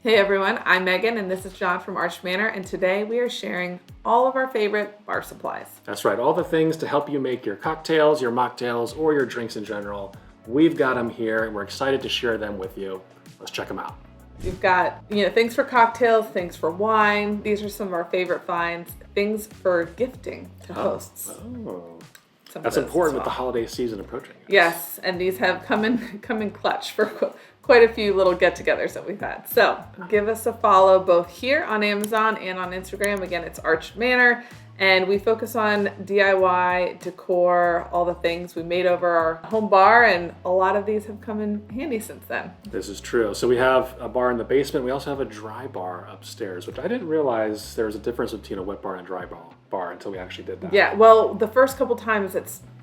Hey everyone, I'm Megan and this is John from Arch Manor, and today we are sharing all of our favorite bar supplies. That's right, all the things to help you make your cocktails, your mocktails, or your drinks in general. We've got them here and we're excited to share them with you. Let's check them out. You've got, things for cocktails, things for wine. These are some of our favorite finds. Things for gifting to hosts. Oh. That's important with the holiday season approaching. Yes, and these have come in clutch for quite a few little get-togethers that we've had. So give us a follow both here on Amazon and on Instagram. Again, it's Arch Manor, and we focus on DIY, decor, all the things we made over our home bar, and a lot of these have come in handy since then. This is true. So we have a bar in the basement. We also have a dry bar upstairs, which I didn't realize there was a difference between a wet bar and a dry bar until we actually did that. Yeah, well, the first couple times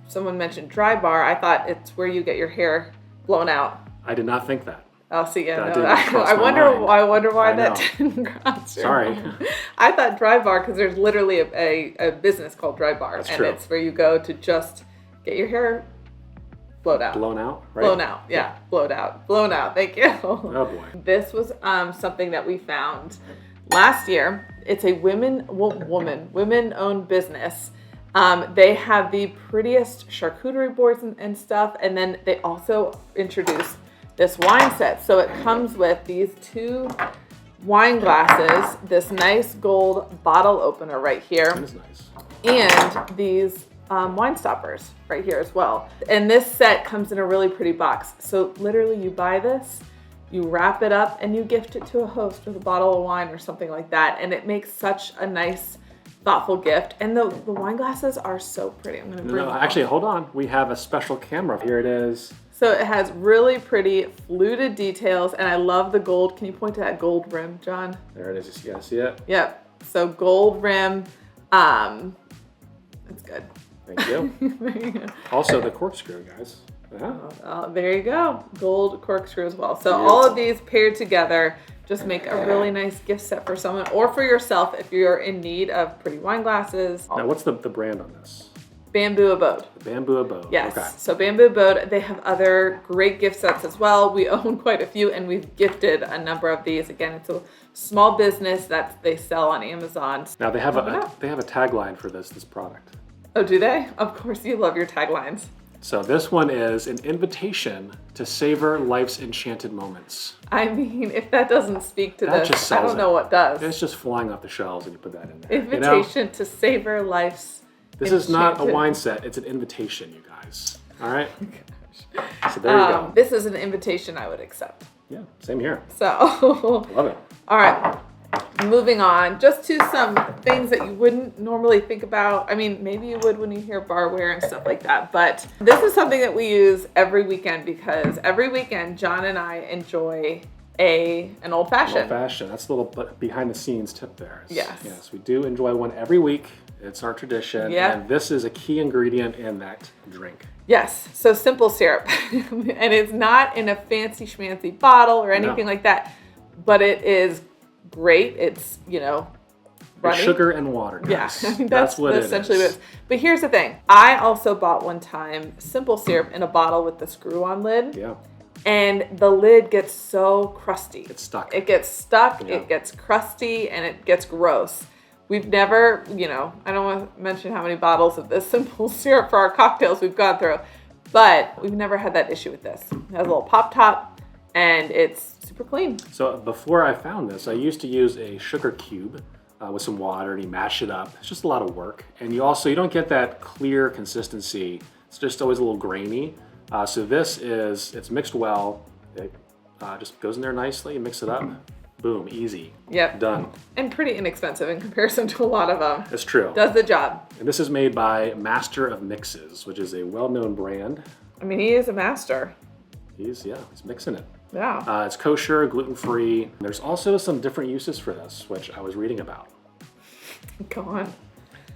someone mentioned dry bar, I thought it's where you get your hair blown out. I did not think that. Oh, see, yeah, I wonder why that didn't cross your Sorry. mind. I thought dry bar because there's literally a business called Dry Bar. That's and true. It's where you go to just get your hair blown out. Blown out, right? Blown out, yeah. Blown out, thank you. Oh boy. This was something that we found last year. It's a women-owned business. They have the prettiest charcuterie boards and stuff, and then they also introduced this wine set. So it comes with these 2 wine glasses, this nice gold bottle opener right here, That is nice. and these wine stoppers right here as well. And this set comes in a really pretty box. So literally you buy this, you wrap it up, and you gift it to a host with a bottle of wine or something like that. And it makes such a nice, thoughtful gift. And the wine glasses are so pretty. I'm gonna bring them Actually, hold on. We have a special camera. Here it is. So it has really pretty fluted details, and I love the gold. Can you point to that gold rim, John? There it is. You guys see it? Yep. So gold rim. It's good. Thank you. There you go. Also, the corkscrew, guys. There you go. Gold corkscrew as well. So all of these paired together just make a really nice gift set for someone or for yourself if you're in need of pretty wine glasses. Now, what's the brand on this? Bamboo Abode. The Bamboo Abode. Yes. Okay. So Bamboo Abode, they have other great gift sets as well. We own quite a few, and we've gifted a number of these. Again, it's a small business that they sell on Amazon. Now they have a tagline for this product. Oh, do they? Of course, you love your taglines. So this one is an invitation to savor life's enchanted moments. I mean, if that doesn't speak to That this, just I sells don't know what does. It's just flying off the shelves when you put that in there. Invitation to savor life's This is not a wine set, it's an invitation, you guys. All right? So there you go. This is an invitation I would accept. Yeah, same here. So, Love it. all right, moving on, just to some things that you wouldn't normally think about. I mean, maybe you would when you hear barware and stuff like that, but this is something that we use every weekend because every weekend John and I enjoy an old fashioned. Old fashioned. That's a little behind the scenes tip there. Yes. Yes, we do enjoy one every week. It's our tradition. Yeah. And this is a key ingredient in that drink. Yes, so simple syrup. And it's not in a fancy schmancy bottle or anything like that, but it is great. It's, runny. Sugar and water, guys. Yeah, I mean, that's what it essentially is. what it is. But here's the thing. I also bought one time simple syrup in a bottle with the screw-on lid. Yeah. And the lid gets so crusty. It's stuck. It gets stuck, Yeah. it gets crusty, and it gets gross. We've never, I don't want to mention how many bottles of this simple syrup for our cocktails we've gone through, but we've never had that issue with this. It has a little pop top, and it's super clean. So before I found this, I used to use a sugar cube with some water, and you mash it up. It's just a lot of work. And you don't get that clear consistency. It's just always a little grainy. So it's mixed well. It just goes in there nicely, you mix it up. Boom, easy. Yep. Done. And pretty inexpensive in comparison to a lot of them. That's true. Does the job. And this is made by Master of Mixes, which is a well-known brand. I mean, he is a master. He's mixing it. Yeah. It's kosher, gluten-free. There's also some different uses for this, which I was reading about. Go on.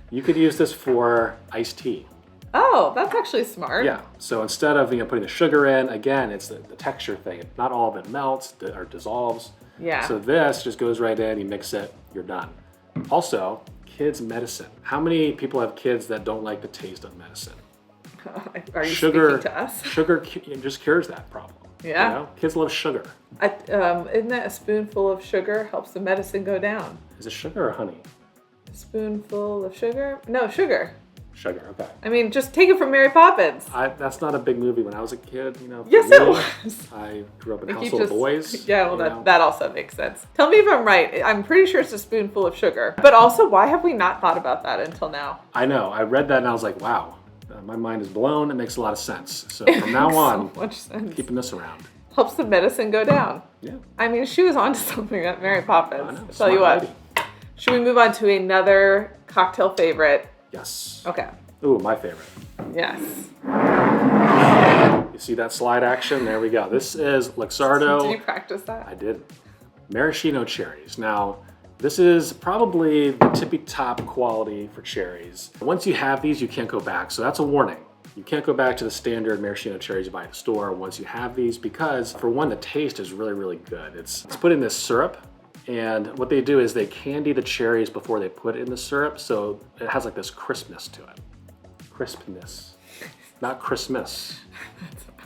You could use this for iced tea. Oh, that's actually smart. Yeah, so instead of putting the sugar in, again, it's the texture thing. Not all of it melts or dissolves. Yeah. So this just goes right in, you mix it, you're done. Also, kids' medicine. How many people have kids that don't like the taste of medicine? Are you speaking to us? Sugar just cures that problem. Yeah. You know? Kids love sugar. Isn't that a spoonful of sugar helps the medicine go down? Is it sugar or honey? A spoonful of sugar? No, sugar. Sugar, okay. I mean, just take it from Mary Poppins. That's not a big movie when I was a kid, you know. Yes, me, it was. I grew up in a Like, household of boys. Yeah, well, that also makes sense. Tell me if I'm right. I'm pretty sure it's a spoonful of sugar. But also, why have we not thought about that until now? I know. I read that and I was like, wow, my mind is blown. It makes a lot of sense. So from now on, so much sense. keeping this around. Helps the medicine go down. Yeah. I mean, she was onto something, that Mary Poppins. I know. I'll tell you what. Lady. Should we move on to another cocktail favorite? Yes. Okay. Ooh, my favorite. Yes. You see that slide action? There we go. This is Luxardo. Did you practice that? I did. Maraschino cherries. Now, this is probably the tippy top quality for cherries. Once you have these, you can't go back. So that's a warning. You can't go back to the standard maraschino cherries you buy at the store once you have these because, for one, the taste is really, really good. It's put in this syrup, and what they do is they candy the cherries before they put it in the syrup, so it has like this crispness to it. Crispness. Not Christmas.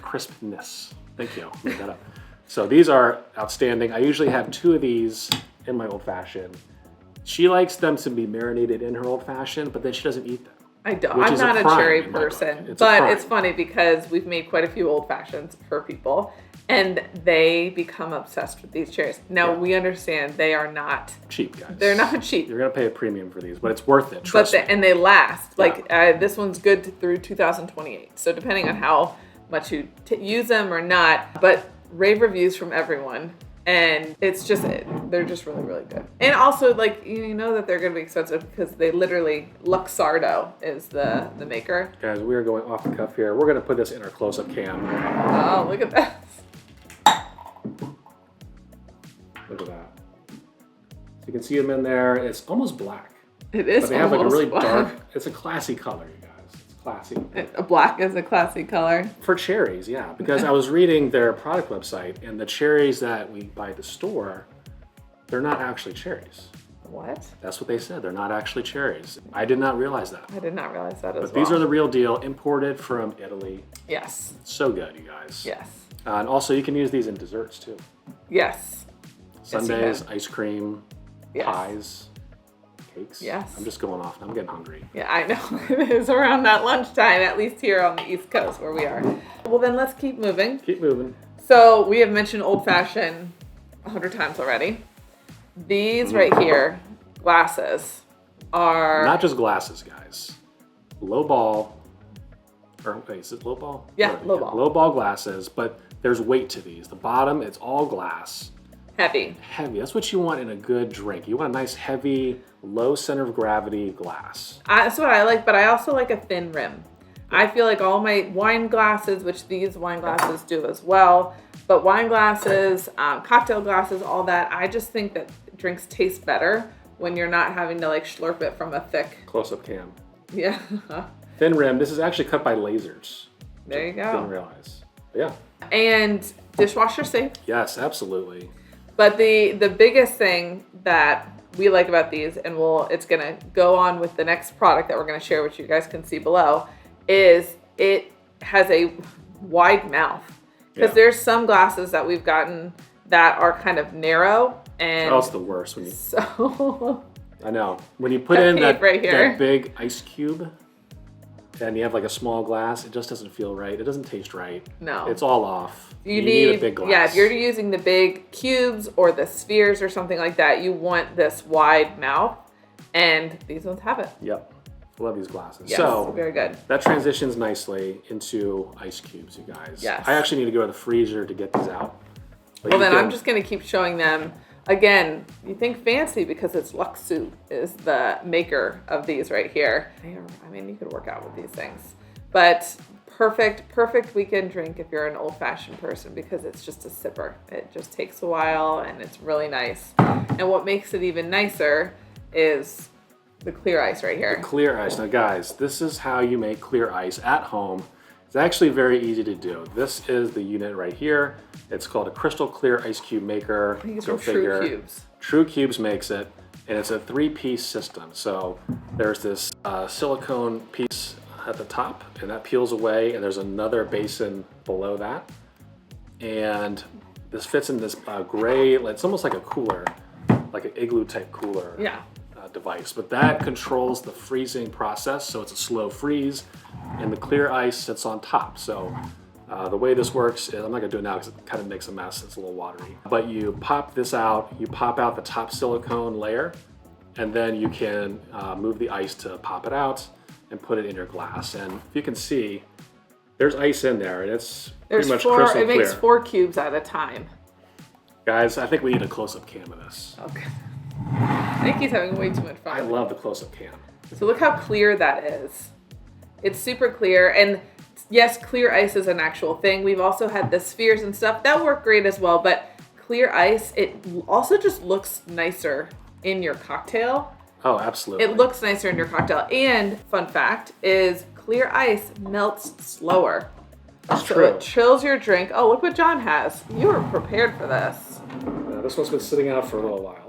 Crispness. Thank you. Made that up. So these are outstanding. I usually have 2 of these in my old fashioned. She likes them to be marinated in her old fashioned, but then she doesn't eat them. I don't. Which I'm is not a crime cherry in my book. person, It's a but crime. it's funny because we've made quite a few old fashions for people, and they become obsessed with these cherries. Now we understand they are not Cheap, guys. They're not cheap. You're gonna pay a premium for these, but it's worth it. Trust me. And they last. Like this one's good through 2028. So depending on how much you use them or not, but rave reviews from everyone. And it's just, they're just really, really good. And also, like, you know that they're going to be expensive because they literally, Luxardo is the maker. Guys, we are going off the cuff here. We're gonna put this in our close-up cam. Oh, look at that. Look at that. So you can see them in there. It's almost black. It is. But they have like a really black. dark, it's a classy color, you guys. It's classy. A black is a classy color. For cherries, yeah. Because I was reading their product website, and the cherries that we buy at the store, they're not actually cherries. What? That's what they said. They're not actually cherries. I did not realize that. I did not realize that as well. But these are the real deal, imported from Italy. Yes. So good, you guys. Yes. And also, you can use these in desserts too. Yes. Sundaes, Yes, ice cream, Yes. pies, cakes. Yes. I'm just going off. I'm getting hungry. Yeah, I know. It is around that lunchtime, at least here on the East Coast where we are. Well, then let's keep moving. Keep moving. So we have mentioned old fashioned 100 times already. These right here, glasses, are Not just glasses, guys. Low ball. Or wait, is it low ball? Yeah, low ball. Low ball glasses, but there's weight to these. The bottom, it's all glass. heavy. Heavy. That's what you want in a good drink. You want a nice, heavy, low center of gravity glass. That's what I like, but I also like a thin rim. I feel like all my wine glasses, which these wine glasses do as well, but wine glasses, cocktail glasses, all that, I just think that drinks taste better when you're not having to like slurp it from a thick. Close-up cam. Yeah. Thin rim. This is actually cut by lasers. There you Didn't go. realize. But yeah. And dishwasher safe. Yes, absolutely. But the biggest thing that we like about these, and it's gonna go on with the next product that we're gonna share, which you guys can see below, is it has a wide mouth. Because there's some glasses that we've gotten that are kind of narrow, and Oh, it's the worst when you. so I know when you put in tape right here. that big ice cube, and you have like a small glass, it just doesn't feel right. It doesn't taste right. No. It's all off. you need a big glass. Yeah, if you're using the big cubes or the spheres or something like that, you want this wide mouth, and these ones have it. Yep. Love these glasses. Yes, So very good. that transitions nicely into ice cubes, you guys. Yes. I actually need to go to the freezer to get these out. But Well, you then can- I'm just going to keep showing them. Again, you think fancy because it's Luxardo is the maker of these right here. You could work out with these things. But perfect weekend drink if you're an old-fashioned person because it's just a sipper. It just takes a while and it's really nice. And what makes it even nicer is the clear ice right here. Clear ice. Now, guys, this is how you make clear ice at home. It's actually very easy to do. This is the unit right here. It's called a crystal clear ice cube maker. I think it's Go from figure. True Cubes. True Cubes makes it, and it's a 3-piece system. So there's this silicone piece at the top, and that peels away, and there's another basin below that. and this fits in this gray, it's almost like a cooler, like an igloo type cooler device. But that controls the freezing process, so it's a slow freeze, and the clear ice sits on top. So the way this works is, I'm not gonna do it now because it kind of makes a mess, it's a little watery. But you pop this out, you pop out the top silicone layer, and then you can move the ice to pop it out and put it in your glass. And if you can see, there's ice in there, and it's pretty much crystal clear. It makes 4 cubes at a time. Guys, I think we need a close-up cam of this. Okay. I think he's having way too much fun. I love the close-up cam. So look how clear that is. It's super clear, and yes, clear ice is an actual thing. We've also had the spheres and stuff that work great as well, but clear ice, it also just looks nicer in your cocktail. Oh, absolutely. It looks nicer in your cocktail. And fun fact is clear ice melts slower. That's so true. It chills your drink. Oh, look what John has. You were prepared for this. This one's been sitting out for a little while.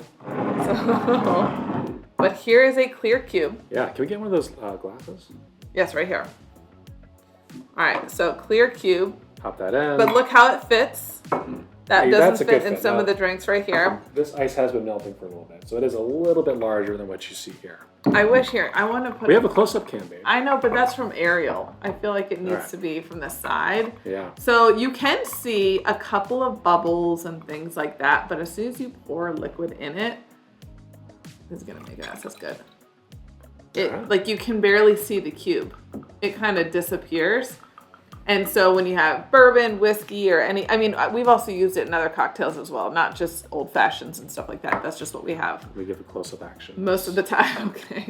So, but here is a clear cube. Yeah, can we get one of those glasses? Yes, right here. All right, so clear cube. Pop that in. But look how it fits. That doesn't fit in fit. some of the drinks right here. This ice has been melting for a little bit, so it is a little bit larger than what you see here. I wish here, I want to put We have a close-up cam, babe. I know, but that's from Ariel. I feel like it needs to be from the side. Yeah. So you can see a couple of bubbles and things like that, but as soon as you pour liquid in it, it's gonna make it as good. Like you can barely see the cube. It kind of disappears. And so when you have bourbon, whiskey, or we've also used it in other cocktails as well, not just old fashions and stuff like that. That's just what we have. We give a close-up action. Most of the time, okay.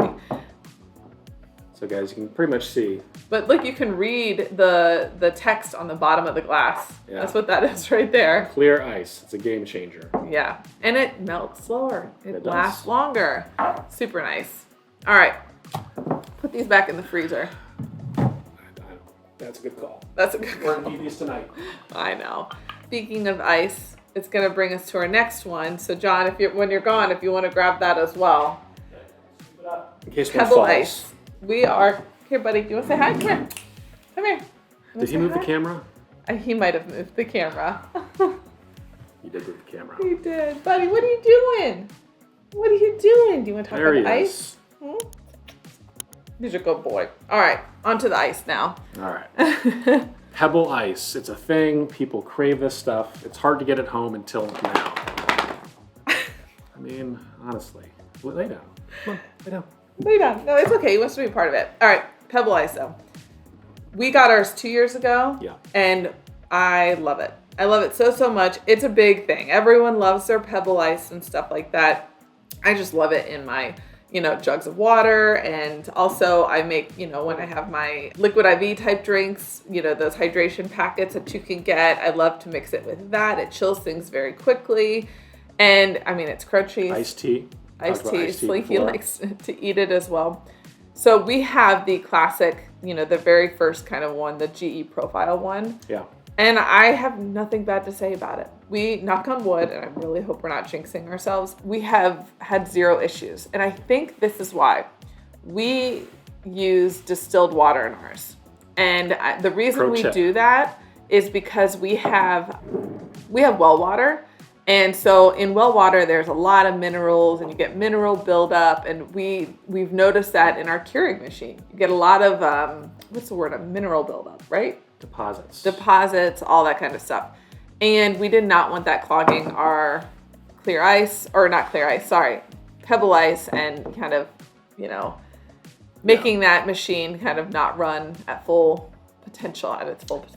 So guys, you can pretty much see. But look, you can read the text on the bottom of the glass. Yeah. That's what that is right there. Clear ice. It's a game changer. Yeah. And it melts slower. It lasts longer. Super nice. All right. Put these back in the freezer. That's a good call. That's a good call. We're gonna eat these tonight. I know. Speaking of ice, it's gonna bring us to our next one. So John, when you're gone, if you want to grab that as well. In case one Pebble falls. ice. We are here, buddy. Do you want to say hi? Come here. Come here. Did he move the camera? He might have moved the camera. He did move the camera. He did, buddy. What are you doing? What are you doing? Do you want to talk about the ice? He's a good boy. All right, onto the ice now. All right. Pebble ice. It's a thing. People crave this stuff. It's hard to get at home until now. I mean, honestly. Lay down. Come on, lay down. Lay down. No, it's okay. He wants to be a part of it. All right, Pebble ice though. We got ours 2 years ago. Yeah. And I love it. I love it so much. It's a big thing. Everyone loves their Pebble ice and stuff like that. I just love it in my jugs of water. And also I make, when I have my liquid IV type drinks, those hydration packets that you can get, I love to mix it with that. It chills things very quickly. And I mean, it's crunchy. Iced tea. Slinky likes to eat it as well. So we have the classic, the very first kind of one, the GE profile one. Yeah. And I have nothing bad to say about it. We, knock on wood, and I really hope we're not jinxing ourselves, we have had 0 issues. And I think this is why. We use distilled water in ours. And the reason we do that is because we have well water. And so in well water, there's a lot of minerals and you get mineral buildup. And we've noticed that in our curing machine. You get a lot of, a mineral buildup, right? Deposits, all that kind of stuff. And we did not want that clogging our Pebble ice and kind of, making that machine kind of not run at its full potential.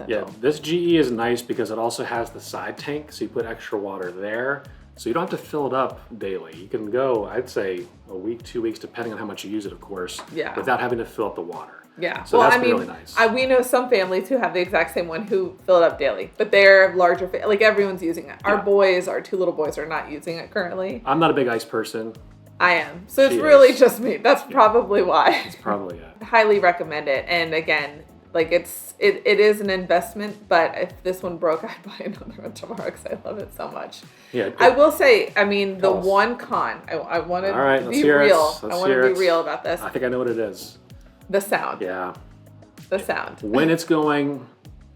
Yeah, this GE is nice because it also has the side tank, so you put extra water there. So you don't have to fill it up daily. You can go, I'd say, a week, 2 weeks, depending on how much you use it, of course, without having to fill up the water. Yeah, so that's really nice. We know some families who have the exact same one who fill it up daily, but they're larger, like everyone's using it. Our 2 little boys are not using it currently. I'm not a big ice person. I am. So it's really just me. That's probably why. It's probably it. Highly recommend it. And again, like it is an investment, but if this one broke, I'd buy another one tomorrow because I love it so much. Yeah. I will say, the one con, I want to be real. I want to be real about this. I think I know what it is. The sound. Yeah. The sound. When it's going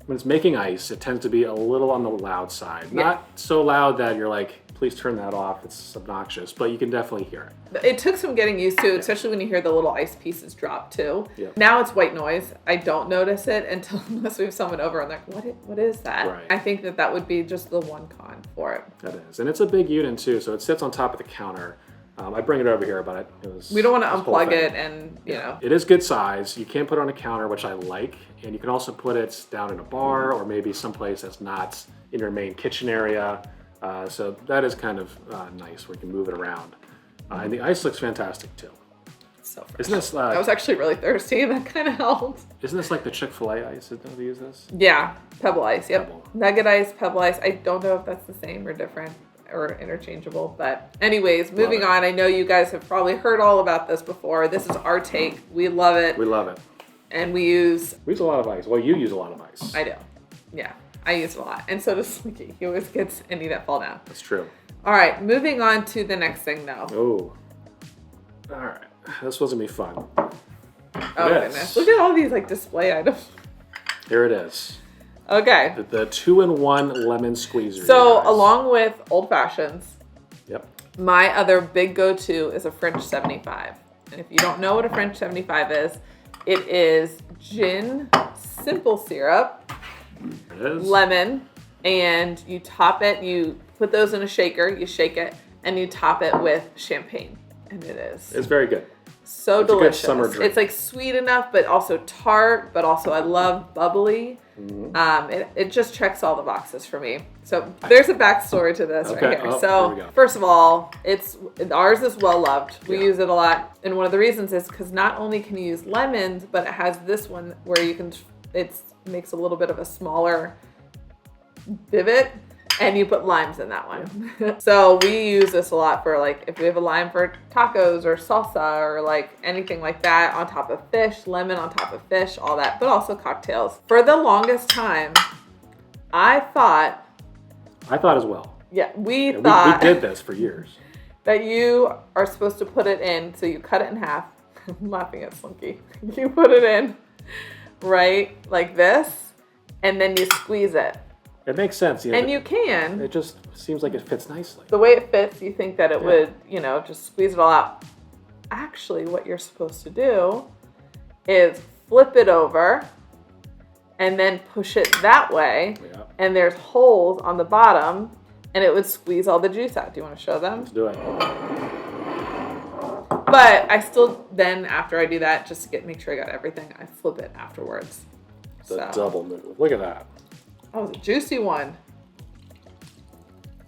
when it's making ice, it tends to be a little on the loud side. Yeah. Not so loud that you're like, please turn that off, it's obnoxious, but you can definitely hear it. It took some getting used to, especially when you hear the little ice pieces drop too. Yeah. Now it's white noise. I don't notice it until unless we have someone over and they're like, what is that? Right. I think that would be just the one con for it. That is. And it's a big unit too, so it sits on top of the counter. I bring it over here, but it was... We don't want to unplug it and, you know. It is good size. You can put it on a counter, which I like. And you can also put it down in a bar or maybe someplace that's not in your main kitchen area. So that is kind of nice where you can move it around. And the ice looks fantastic too. So fresh. Isn't this... I was actually really thirsty. That kind of helped. Isn't this like the Chick-fil-A ice? Did they use this? Yeah. Pebble ice. Yep. Pebble. Nugget ice, pebble ice. I don't know if that's the same or different or interchangeable, but anyways, moving on. I know you guys have probably heard all about this before. This is our take. We love it. We love it. And we use a lot of ice. Well, you use a lot of ice. I do. Yeah. I use a lot. And so does Slinky. He always gets any that fall down. That's true. All right, moving on to the next thing though. Oh. All right. This was gonna be fun. Oh goodness. Look at all these like display items. Here it is. Okay. The 2-in-1 lemon squeezer. So along with old fashions, yep. My other big go-to is a French 75. And if you don't know what a French 75 is, it is gin, simple syrup, lemon, and you top it, you put those in a shaker, you shake it, and you top it with champagne. And it is. It's very good. So it's delicious. A good summer drink. It's like sweet enough, but also tart, but also I love bubbly. Mm-hmm. It just checks all the boxes for me. So there's a backstory to this right here. So first of all, ours is well loved. We use it a lot. And one of the reasons is because not only can you use lemons, but it has this one where you can, it makes a little bit of a smaller divot. And you put limes in that one. Yeah. So we use this a lot for like, if we have a lime for tacos or salsa or like anything like that on top of fish, lemon on top of fish, all that, but also cocktails. For the longest time, I thought as well. Yeah, we thought. We did this for years. That you are supposed to put it in, so you cut it in half. I'm laughing at Slinky. You put it in, right, like this, and then you squeeze it. It makes sense. You know, and you can. It just seems like it fits nicely. The way it fits, you think that it would, you know, just squeeze it all out. Actually, what you're supposed to do is flip it over and then push it that way. Yeah. And there's holes on the bottom and it would squeeze all the juice out. Do you want to show them? Let's do it. But I still, then after I do that, just to make sure I got everything, I flip it afterwards. The double move. Look at that. That was a juicy one.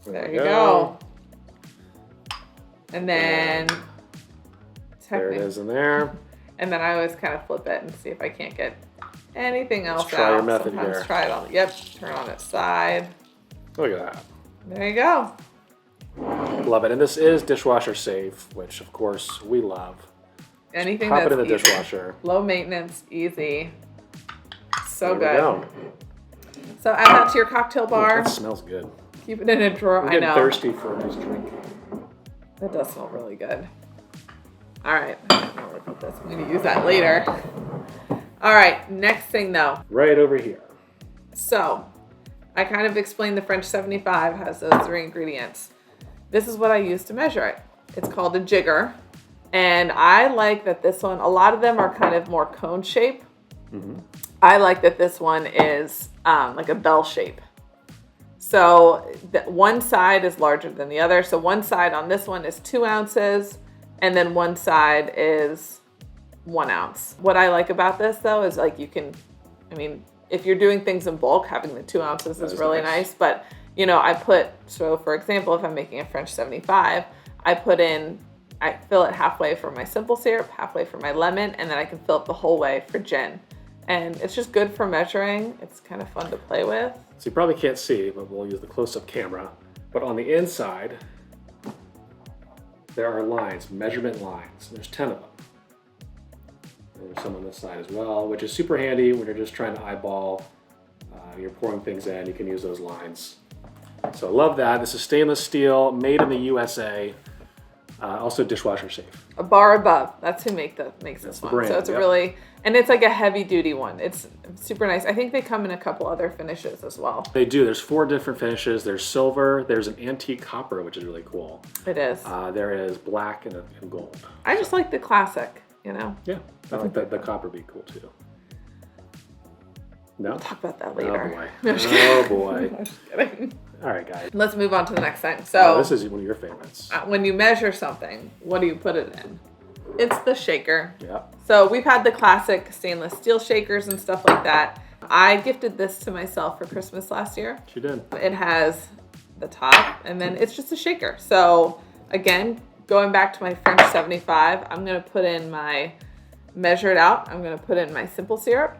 There you go. And then there it is in there. And then I always kind of flip it and see if I can't get anything else Let's try out. your method Sometimes here. Try it on. Yep. Turn on its side. Look at that. There you go. Love it. And this is dishwasher safe, which of course we love. Anything Pop that's it in the easy. dishwasher. Low maintenance, easy. So there good. So add that to your cocktail bar. Ooh, that smells good. Keep it in a drawer. I'm getting thirsty for a nice drink. That does smell really good. All right. I don't know where to put this. I'm going to use that later. All right. Next thing though. Right over here. So I kind of explained the French 75 has those 3 ingredients. This is what I use to measure it. It's called a jigger. And I like that this one, a lot of them are kind of more cone shape. Mm-hmm. I like that this one is like a bell shape. So one side is larger than the other. So one side on this one is 2 ounces and then one side is 1 ounce. What I like about this though is like you can, I mean, if you're doing things in bulk, having the 2 ounces is really nice. But you know, so for example, if I'm making a French 75, I fill it halfway for my simple syrup, halfway for my lemon, and then I can fill it the whole way for gin. And it's just good for measuring. It's kind of fun to play with. So you probably can't see, but we'll use the close-up camera. But on the inside, there are lines, measurement lines. There's 10 of them. And there's some on this side as well, which is super handy when you're just trying to eyeball. You're pouring things in, you can use those lines. So I love that. This is stainless steel, made in the USA. Also dishwasher safe. A bar above. That's who makes this the one. brand, So it's a yep. really, and it's like a heavy duty one. It's super nice. I think they come in a couple other finishes as well. They do. There's 4 different finishes. There's silver. There's an antique copper, which is really cool. It is. There is black and gold. I just like the classic, you know? Yeah, I like the copper be cool too. No? We'll talk about that later. Oh boy. No, I'm just Oh boy. I'm just kidding. All right, guys. Let's move on to the next thing. So This is one of your favorites. when you measure something, what do you put it in? It's the shaker. Yeah. So we've had the classic stainless steel shakers and stuff like that. I gifted this to myself for Christmas last year. She did. It has the top and then it's just a shaker. So again, going back to my French 75, I'm gonna put in my, measure it out. I'm gonna put in my simple syrup,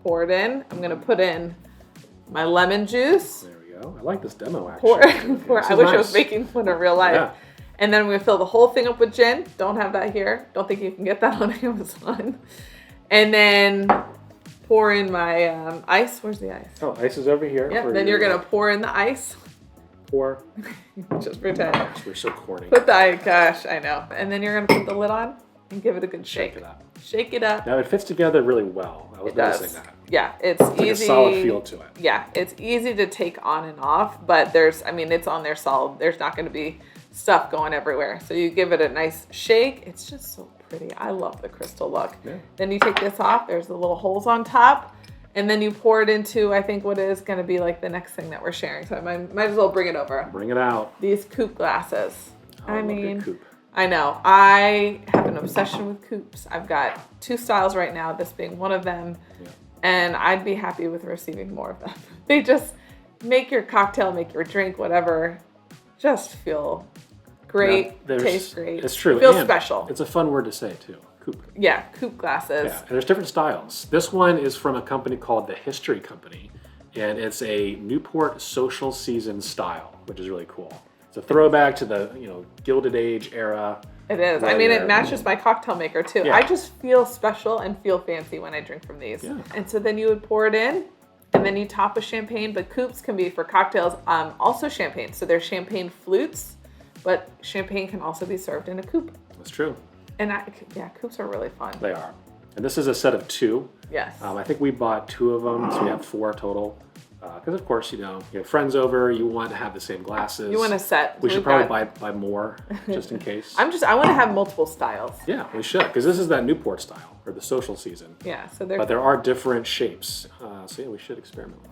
pour it in. I'm gonna put in my lemon juice. There we go. I like this demo Pour, actually. I wish I was making one in real life. Yeah. And then I'm gonna fill the whole thing up with gin. Don't have that here. Don't think you can get that on Amazon. And then pour in my ice. Where's the ice? Oh, ice is over here. Yep. Then you're gonna pour in the ice. pour. Just pretend. We're so corny. Put the ice. Gosh, I know. And then you're gonna put the lid on and give it a good shake. Shake it up. Shake it up. Now it fits together really well. I was It does. noticing that. Yeah, it's Like easy. a solid feel to it. Yeah, it's easy to take on and off, but it's on there solid. There's not going to be stuff going everywhere. So you give it a nice shake. It's just so pretty. I love the crystal look. Yeah. Then you take this off. There's the little holes on top. And then you pour it into, I think, what is going to be like the next thing that we're sharing. So I might as well bring it over. Bring it out. These Coupe glasses. Oh, I love mean, good Coupe. I know. I have an obsession with coupes. I've got 2 styles right now, this being one of them. Yeah. And I'd be happy with receiving more of them. They just make your cocktail, make your drink, whatever, just feel great, Now, taste great. It's true. Feels and special. It's a fun word to say too. Coupe. Yeah, coupe glasses. Yeah, and there's different styles. This one is from a company called the History Company, and it's a Newport Social Season style, which is really cool. It's a throwback to the Gilded Age era. It is. I Well, mean, yeah. it matches my cocktail maker too. Yeah. I just feel special and feel fancy when I drink from these. Yeah. And so then you would pour it in, and then you top with champagne. But coupes can be for cocktails, also champagne. So they're champagne flutes, but champagne can also be served in a coupe. That's true. And coupes are really fun. They are. And this is a set of 2. Yes. I think we bought 2 of them, so we have 4 total. Because of course, you have friends over, you want to have the same glasses. You want a set. We So should we've probably got- buy more, just in case. I want to have multiple styles. Yeah, we should, because this is that Newport style, or the social season. Yeah. So they're. But there are different shapes. So yeah, we should experiment with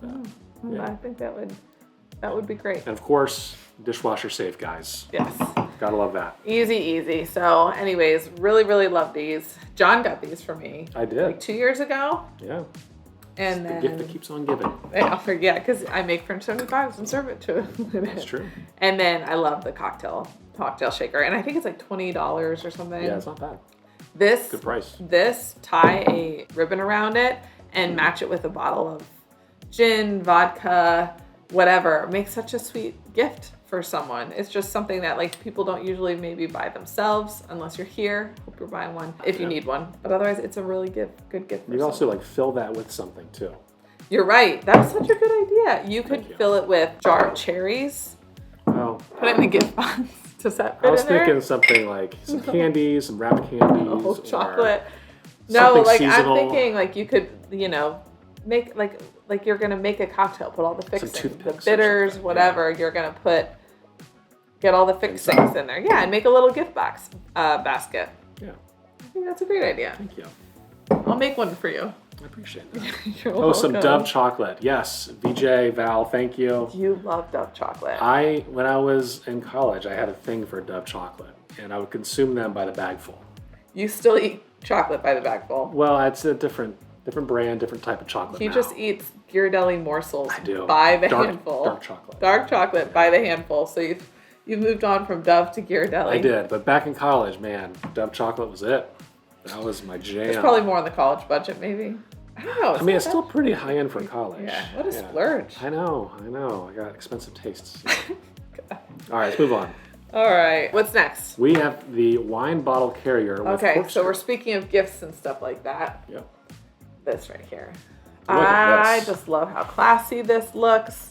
that. I think that would be great. And of course, dishwasher safe, guys. Yes. Gotta love that. Easy. So, anyways, really love these. John got these for me. I did. Like 2 years ago, Yeah. and The then gift that keeps on giving. yeah, because I make French 75s and serve it to him. That's true. And then I love the cocktail shaker, and I think it's like $20 or something. Yeah, it's not bad. This Good price. This tie a ribbon around it and match it with a bottle of gin, vodka, whatever. Makes such a sweet gift for someone. It's just something that like people don't usually maybe buy themselves unless you're here. Hope you're buying one if you need one. But otherwise, it's a really good gift. For You can also someone. like fill that with something too. You're right. That was such a good idea. You could Thank you. fill it with jar of cherries. Oh, Put it in the gift box to set I it was in there. thinking something like some candies, some wrapped candies. Oh, or chocolate. No, something like seasonal. I'm thinking like you could, make like you're gonna make a cocktail, put all the fixings, the toothpicks or bitters, something, whatever. You're gonna get all the fixings in there. Yeah, and make a little gift box basket. Yeah, I think that's a great idea. thank you. I'll make one for you. I appreciate that. You're Oh, some welcome. Dove chocolate. Yes, VJ, Val, thank you. You love Dove chocolate. When I was in college, I had a thing for Dove chocolate, and I would consume them by the bagful. You still eat chocolate by the bagful. Well, it's a different brand, different type of chocolate. He now. just eats Ghirardelli morsels I do. by the Dark- handful. dark chocolate. Dark chocolate by the handful. So you've moved on from Dove to Ghirardelli. I did, but back in college, man, Dove chocolate was it. That was my jam. It's probably more on the college budget, maybe. I don't know. I mean, it's still pretty high end for college. Yeah. What a splurge. I know. I got expensive tastes. All right, let's move on. All right. What's next? We have the wine bottle carrier with Okay, so corkscrew. we're speaking of gifts and stuff like that. Yep. This right here. Look at I this. just love how classy this looks.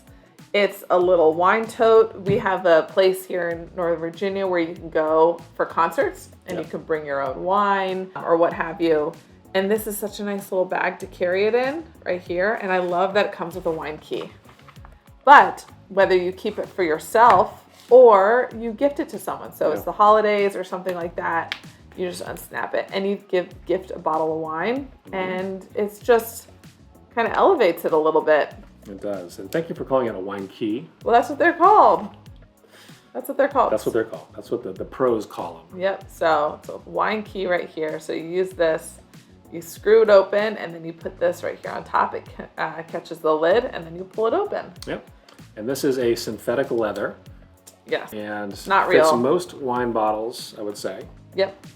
It's a little wine tote. We have a place here in Northern Virginia where you can go for concerts and you can bring your own wine or what have you. And this is such a nice little bag to carry it in right here. And I love that it comes with a wine key. But whether you keep it for yourself or you gift it to someone, so it's the holidays or something like that, you just unsnap it and you gift a bottle of wine, and it's just kind of elevates it a little bit. It does. And thank you for calling it a wine key. Well, that's what they're called. That's what they're called. That's what they're called. That's what the pros call them. Yep. So it's a wine key right here. So you use this, you screw it open, and then you put this right here on top. It catches the lid, and then you pull it open. Yep. And this is a synthetic leather. Yes. And not fits real. most wine bottles, I would say. Yep.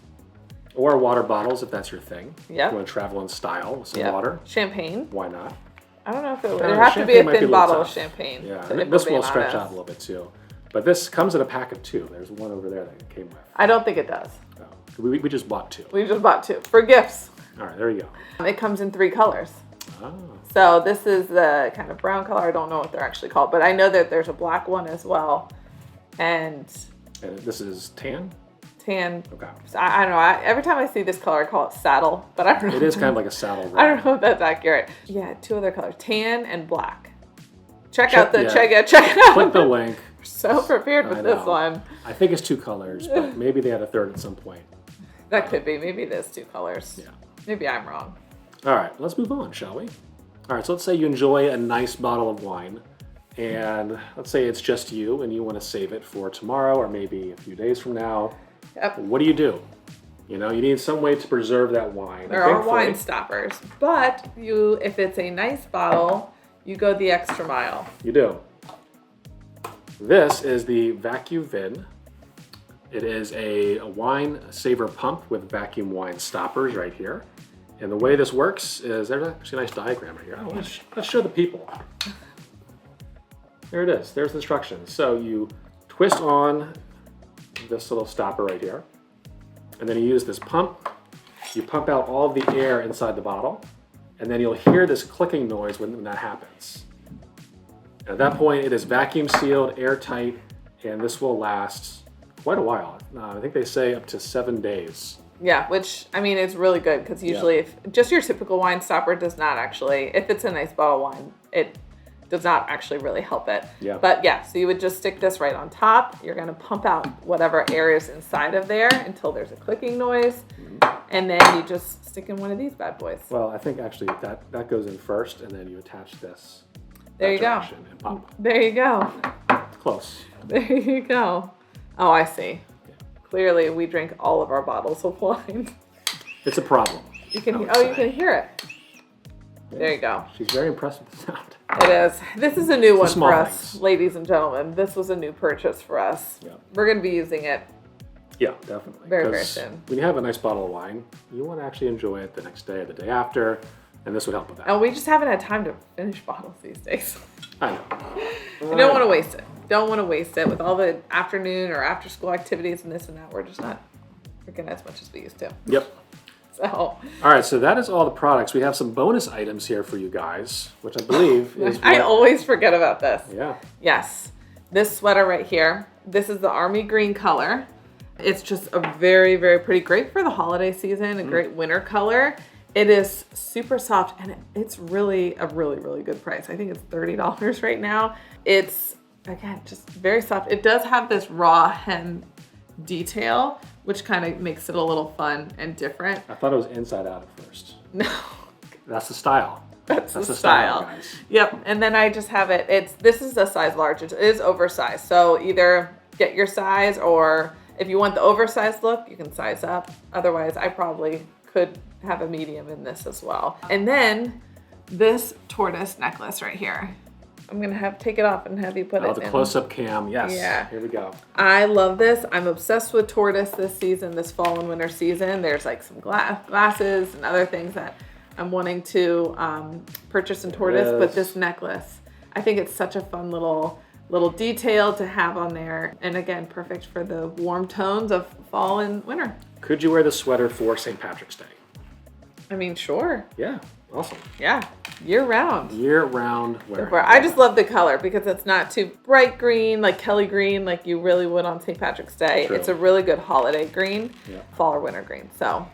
Or water bottles, if that's your thing. Yep. If you want to travel in style with some water. Champagne. Why not? I don't know if it would have to be a thin bottle of champagne. Yeah, this will stretch out a little bit too. But this comes in a pack of 2. There's one over there that it came with. I don't think it does. Oh, we just bought 2. We just bought 2 for gifts. All right, there you go. It comes in 3 colors. Oh. So this is the kind of brown color. I don't know what they're actually called, but I know that there's a black one as well. And this is tan? Tan. Okay. So I don't know. Every time I see this color, I call it saddle, but I don't know. It is kind of like a saddle red. I don't know if that's accurate. Yeah, 2 other colors, tan and black. Check it out. Click the link. We're so prepared with this one. I think it's 2 colors, but maybe they had a third at some point. That could be. Maybe there's 2 colors. Yeah. Maybe I'm wrong. All right, let's move on, shall we? All right, so let's say you enjoy a nice bottle of wine, and let's say it's just you, and you want to save it for tomorrow or maybe a few days from now. Yep. What do? You know, you need some way to preserve that wine. There are wine stoppers, but if it's a nice bottle, you go the extra mile. You do. This is the Vacuum Vin. It is a wine saver pump with vacuum wine stoppers right here. And the way this works is, there's actually a nice diagram right here. Oh, let's show the people. There it is. There's the instructions. So you twist on this little stopper right here, and then you use this pump. You pump out all of the air inside the bottle, and then you'll hear this clicking noise when that happens. And at that point, it is vacuum sealed, airtight, and this will last quite a while. I think they say up to 7 days. Yeah, which, I mean, it's really good because usually if just your typical wine stopper does not actually, if it's a nice bottle of wine, it does not actually really help it. Yeah. But yeah, so you would just stick this right on top. You're going to pump out whatever air is inside of there until there's a clicking noise. And then you just stick in one of these bad boys. Well, I think actually that goes in first, and then you attach this. There you go. And pump. There you go. Close. There you go. Oh, I see. Yeah. Clearly, we drink all of our bottles of wine. It's a problem. You can. You can hear it. Yeah. There you go. She's very impressed with the sound. It is. This is a new one for us, things. ladies and gentlemen. This was a new purchase for us. Yeah. We're going to be using it. Yeah, definitely. Very, very soon. When you have a nice bottle of wine, you want to actually enjoy it the next day or the day after, and this would help with that. And we just haven't had time to finish bottles these days. I know. I don't want to waste it. Don't want to waste it with all the afternoon or after school activities and this and that. We're just not drinking as much as we used to. Yep. So. All right, so that is all the products. We have some bonus items here for you guys, which I believe is I always forget about this. Yeah. Yes. This sweater right here, this is the army green color. It's just a very, very pretty, great for the holiday season, a great winter color. It is super soft, and it's really a really, really good price. I think it's $30 right now. It's, again, just very soft. It does have this raw hem detail, which kind of makes it a little fun and different. I thought it was inside out at first. No. That's the style. That's the style. Guys. Yep, and then I just have it. This is a size large. It is oversized, so either get your size, or if you want the oversized look, you can size up. Otherwise, I probably could have a medium in this as well. And then this tortoise necklace right here. I'm gonna take it off and have you put it in. The close-up cam, yes. Yeah. Here we go. I love this. I'm obsessed with tortoise this season, this fall and winter season. There's like some glasses and other things that I'm wanting to purchase in tortoise, but this necklace, I think it's such a fun little detail to have on there. And again, perfect for the warm tones of fall and winter. Could you wear the sweater for St. Patrick's Day? I mean, sure. Yeah. Awesome. Yeah, year-round. Year-round wearing. I just love the color because it's not too bright green, like Kelly green, like you really would on St. Patrick's Day. True. It's a really good holiday green, Yeah. fall or winter green. So,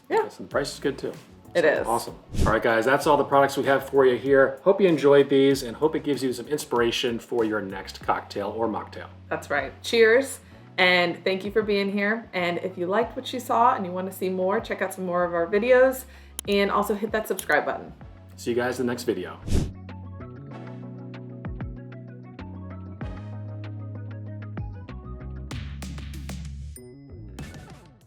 yeah. Yes, and the price is good too. It is. Awesome. All right, guys, that's all the products we have for you here. Hope you enjoyed these and hope it gives you some inspiration for your next cocktail or mocktail. That's right. Cheers. And thank you for being here. And if you liked what you saw and you want to see more, check out some more of our videos and also hit that subscribe button. See you guys in the next video.